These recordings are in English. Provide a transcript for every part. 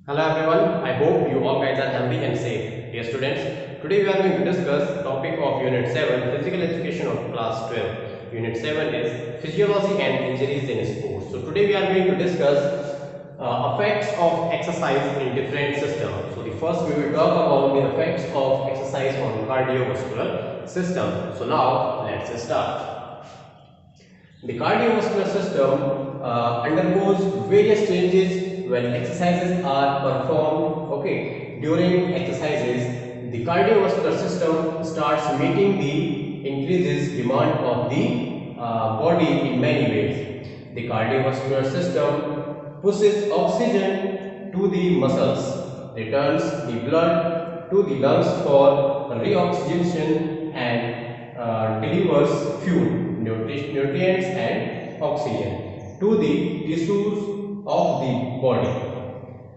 Hello everyone, I hope you all guys are healthy and safe. Dear students, today we are going to discuss the topic of Unit 7, Physical Education of Class 12. Unit 7 is Physiology and Injuries in Sports. So today we are going to discuss effects of exercise in different systems. So the first we will talk about the effects of exercise on cardiovascular system. So now let's start. The cardiovascular system undergoes various changes when exercises are performed. Okay, during exercises, the cardiovascular system starts meeting the increases demand of the body in many ways. The cardiovascular system pushes oxygen to the muscles, returns the blood to the lungs for reoxygenation, and delivers fuel, nutrients and oxygen to the tissues of the body.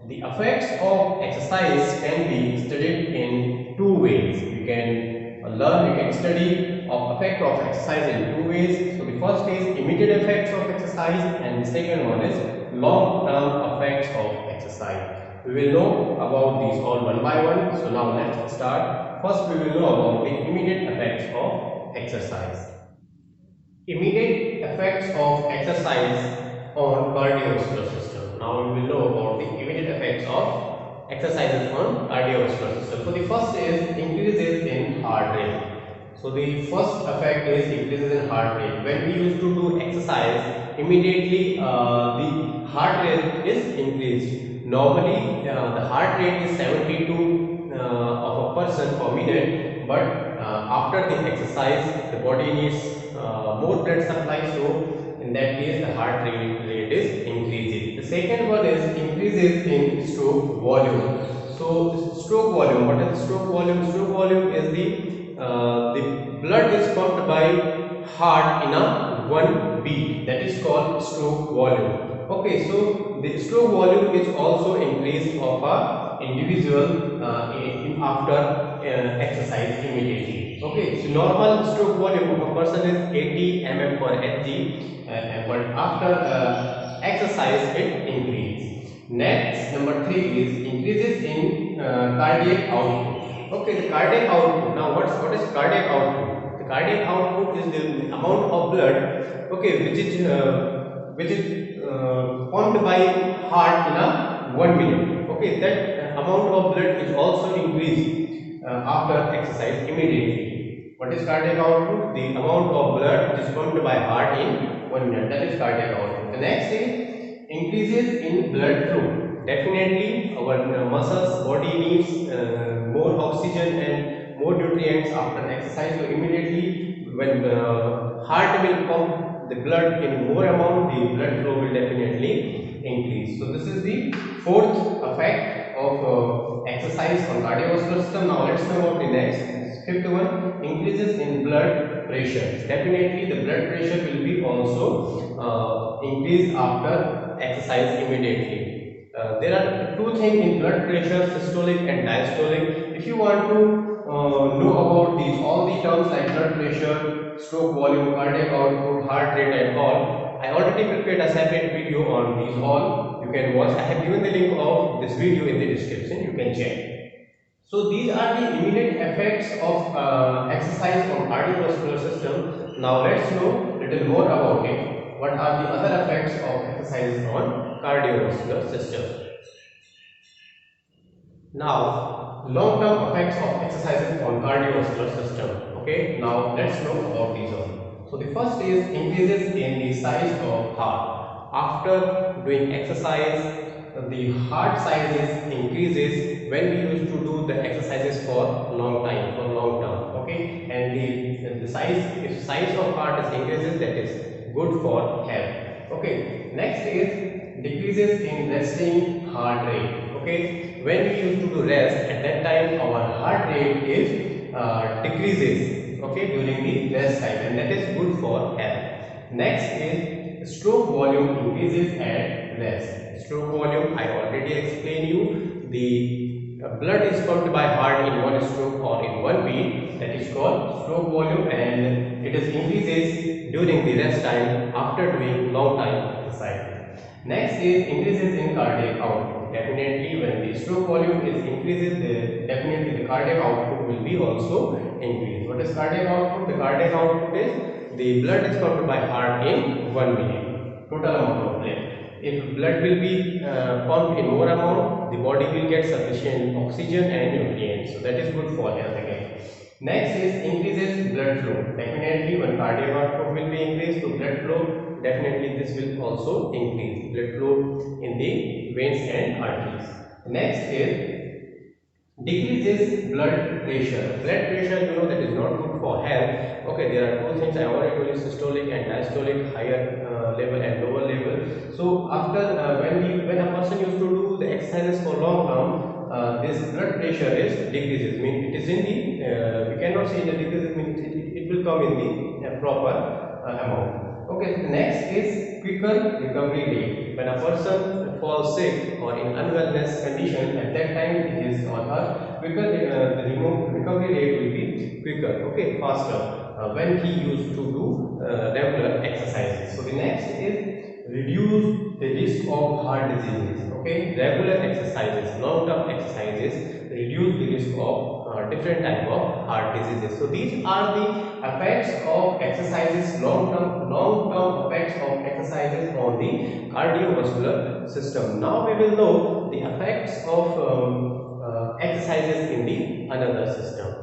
The effects of exercise can be studied in two ways. We can study of effect of exercise in two ways. So the first is immediate effects of exercise and the second one is long-term effects of exercise. We will know about these all one by one. So now let's start. First we will know about the immediate effects of exercise. Immediate effects of exercise on cardiovascular system. Now we will know about the immediate effects of exercises on cardiovascular system. So the first is increases in heart rate. So the first effect is increases in heart rate. When we used to do exercise, immediately the heart rate is increased. Normally the heart rate is 72 of a person per minute, but after the exercise the body needs more blood supply, so in that case the heart rate is increasing. The second one is increases in stroke volume. So stroke volume, what is stroke volume? Stroke volume is the blood is pumped by heart in a one beat, that is called stroke volume. Okay, so the stroke volume is also increased of a individual after exercise immediately. Okay, so normal stroke volume of a person is 80 mm per hg, but after exercise it increases. Next, number 3 is increases in cardiac output. Okay, the cardiac output. Now, what is cardiac output? The cardiac output is the amount of blood, okay, which is pumped by heart in a 1 minute. Okay, that amount of blood is also increased after exercise immediately. What is cardiac output? The amount of blood which is pumped by heart in 1 minute. That is cardiac output. The next is increases in blood flow. Definitely, our muscles, body needs more oxygen and more nutrients after exercise. So immediately, when the heart will pump the blood in more amount, the blood flow will definitely increase. So this is the fourth effect of exercise on cardiovascular system. Now let's know about the next, fifth one, increases in blood pressure. Definitely the blood pressure will be also increased after exercise immediately. There are two things in blood pressure, systolic and diastolic. If you want to know about these all the terms like blood pressure, stroke volume, cardiac output, heart rate and all, I already prepared a separate video on these all. You can watch. I have given the link of this video in the description. You can check. So these are the immediate effects of exercise on cardiovascular system. Now let's know a little more about it. What are the other effects of exercises on cardiovascular system? Now, long-term effects of exercises on cardiovascular system. Okay, now let's know about these all. So the first is increases in the size of heart. After doing exercise, the heart size increases when we used to do the exercises for long time, for long term. Okay, and the size, if size of heart is increases, that is good for health. Okay, next is decreases in resting heart rate. Okay, when we used to do rest, at that time our heart rate is decreases, okay, during the rest time, and that is good for health. Next is stroke volume increases at rest. Stroke volume, I already explained you, the blood is pumped by heart in one stroke or in one beat, that is called stroke volume, and it is increases during the rest time after doing long time exercise. Next is increases in cardiac output. Definitely when the the stroke volume is increases, definitely the cardiac output will be also increased. What is cardiac output? The cardiac output is the blood is pumped by heart in 1 minute, total amount of blood. If blood will be pumped in more amount, the body will get sufficient oxygen and nutrients. So that is good for health again. Next is increases blood flow. Definitely when cardiac output will be increased to blood flow, definitely this will also increase blood flow in the veins and arteries. Next is decreases blood pressure. Blood pressure, you know, that is not good for health. Okay, there are two things I already told you: systolic and diastolic, higher level and lower level. So after when a person used to do the exercises for long term, this blood pressure is decreases. Mean it is in the we cannot say the decreases. Means it will come in the proper amount. Okay, the next is quicker recovery rate. When a person falls sick or in unwellness condition, at that time his or her quicker the recovery rate will be quicker, okay, faster when he used to do regular exercises. So the next is reduce the risk of heart diseases. Okay, regular exercises, long-term exercises reduce the risk of different type of heart diseases. So these are the effects of exercises, long-term effects of exercises on the cardiovascular system. Now we will know the effects of exercises in the another system.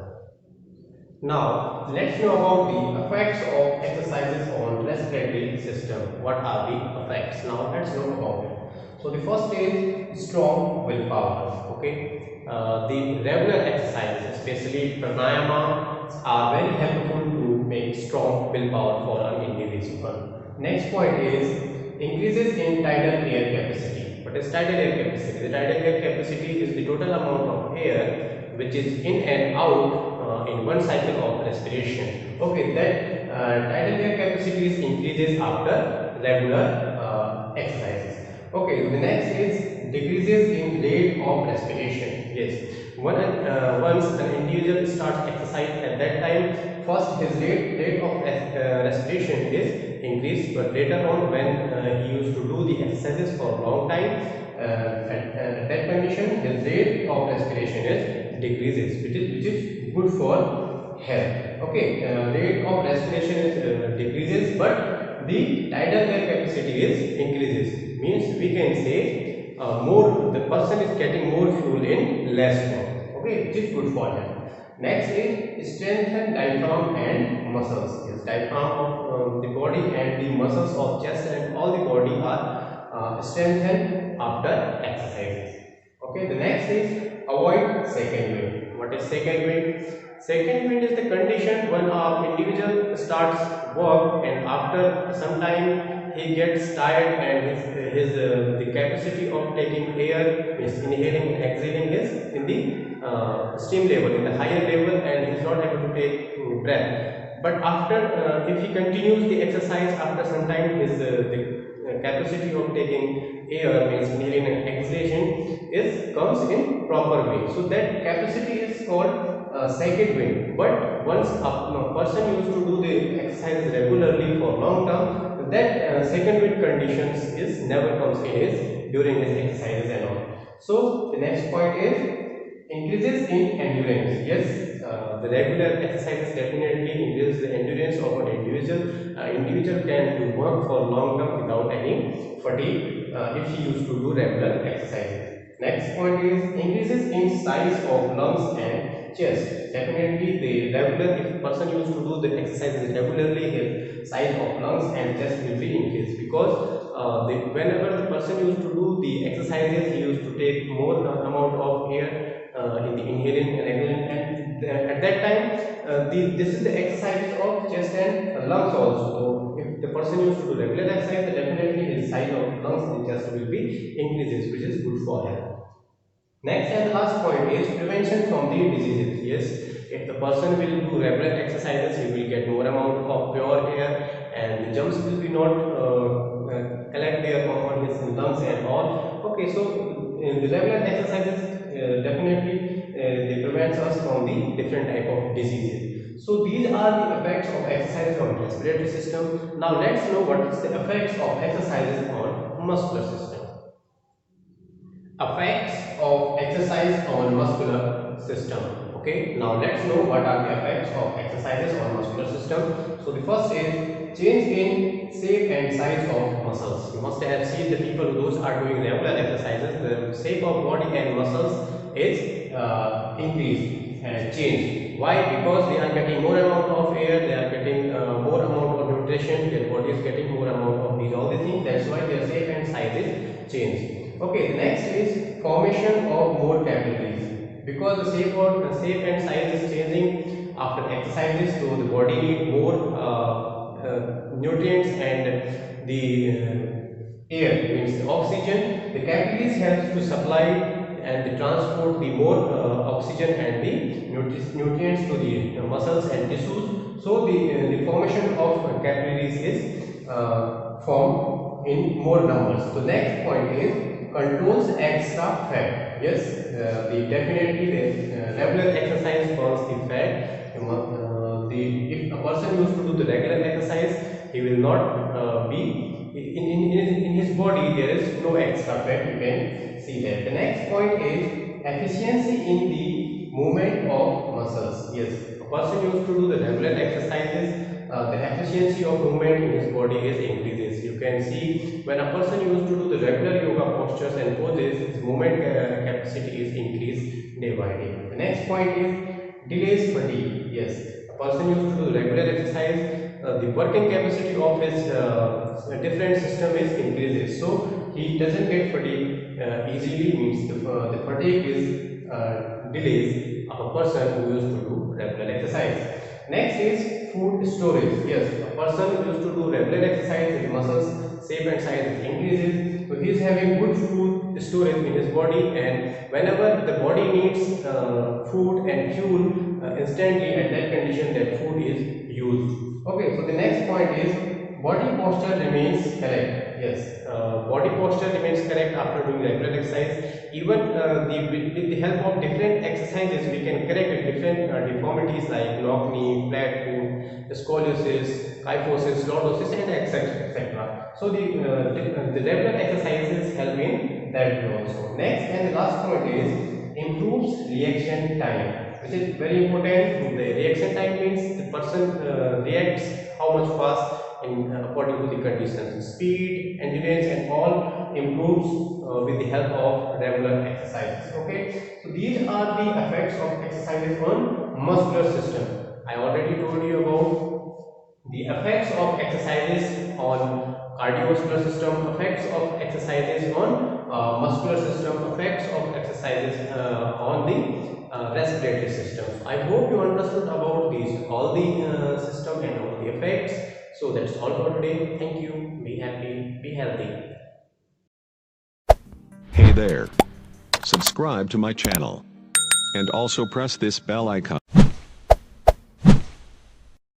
Now let's know about the effects of exercises on respiratory system. What are the effects? Now let's know about it. So the first is strong willpower. Okay, the regular exercises, especially pranayama, are very helpful to make strong willpower for an individual. Next point is increases in tidal air capacity. What is tidal air capacity? The tidal air capacity is the total amount of air which is in and out in one cycle of respiration. Okay, that tidal air capacity is increases after regular exercises. Okay, the next is decreases in rate of respiration. Yes, once an individual starts exercise, at that time first his rate of respiration is increased, but later on when he used to do the exercises for a long time, at that condition his rate of respiration is decreases, which is good for health. Okay, rate of respiration is decreases, but the tidal air capacity is increases. Means we can say more, the person is getting more fuel in less time. Okay, which is good for health. Next is strengthen diaphragm and muscles. Yes, diaphragm of the body and the muscles of chest and all the body are strengthened after exercises. Okay, the next is avoid second wind. What is second wind? Second wind is the condition when an individual starts work and after some time he gets tired and his the capacity of taking air, is inhaling and exhaling is in the steam level, in the higher level, and he is not able to take breath. But after if he continues the exercise, after some time his the capacity of taking air, means inhaling and exhalation, is comes in proper way. So that capacity is called second wind. But once a person used to do the exercise regularly for long term, that second wind conditions is never comes in his during his exercises and all. So the next point is increases in endurance. Yes, the regular exercises definitely increases the endurance of an individual. Individual can do work for long term without any fatigue if he used to do regular exercises. Next point is increases in size of lungs and chest. Definitely the regular, if person used to do the exercises regularly, his size of lungs and chest will be increased, because whenever the person used to do the exercises, he used to take more amount of air in the inhaling and exhaling, and at that time this is the exercises of chest and lungs also. So if the person used to do regular exercise, definitely his size of lungs and chest will be increases, which is good for health. Next and last point is prevention from the diseases. Yes, if the person will do regular exercises, he will get more amount of pure air, and the germs will be not collect there on his lungs and all. Okay, so the regular exercises definitely they prevent us from the different type of diseases. So these are the effects of exercise on the respiratory system. Now let's know what is the effects of exercises on muscular system. Effects of exercise on muscular system. Okay, now let's know what are the effects of exercises on muscular system. So the first is change in shape and size of muscles. You must have seen the people those are doing regular exercises, the shape of body and muscles is increased and changed. Why? Because they are getting more amount of air, they are getting more amount of nutrition, their body is getting more amount of these all the things. That's why their shape and size is changed. Okay, the next is formation of more capillaries. Because the shape and size is changing after exercises, so the body need more nutrients and the air means the oxygen. The capillaries helps to supply and transport the more oxygen and the nutrients to the muscles and tissues. So the formation of capillaries is formed in more numbers. The next point is controls extra fat. Yes, definitely the regular exercise burns the fat. If a person used to do the regular exercise, he will not be in his body. There is no extra fat. You can see that. The next point is efficiency in the movement of muscles. Yes, a person used to do the regular exercises. The efficiency of movement in his body is increases. You can see when a person used to do the regular yoga postures and poses, his movement capacity is increased day by day. The next point is delays fatigue. Yes, a person used to do regular exercise, the working capacity of his different system is increases. So he doesn't get fatigue easily. Means the fatigue is delays of a person who used to do regular exercise. Next is food storage. Yes, a person used to do regular exercise, his muscles shape and size increases. So he is having good food storage in his body, and whenever the body needs food and fuel, instantly at that condition that food is used. Okay, so the next point is body posture remains correct. Yes, body posture remains correct after doing regular exercise. Even with the help of different exercises, we can correct different deformities like knock knee, flat foot, scoliosis, kyphosis, lordosis, and etc. etc. So the regular exercises help in that way also. Next and the last point is improves reaction time, which is very important. The reaction time means the person reacts how much fast in according to the conditions. Speed, endurance, and all improves with the help of regular exercises. Okay, so these are the effects of exercises on muscular system. I already told you about the effects of exercises on cardiovascular system, effects of exercises on muscular system, effects of exercises on the respiratory system. I hope you understood about these all the system and all the effects. So that's all for today. Thank you. Be happy, be healthy. Hey there. Subscribe to my channel. And also press this bell icon.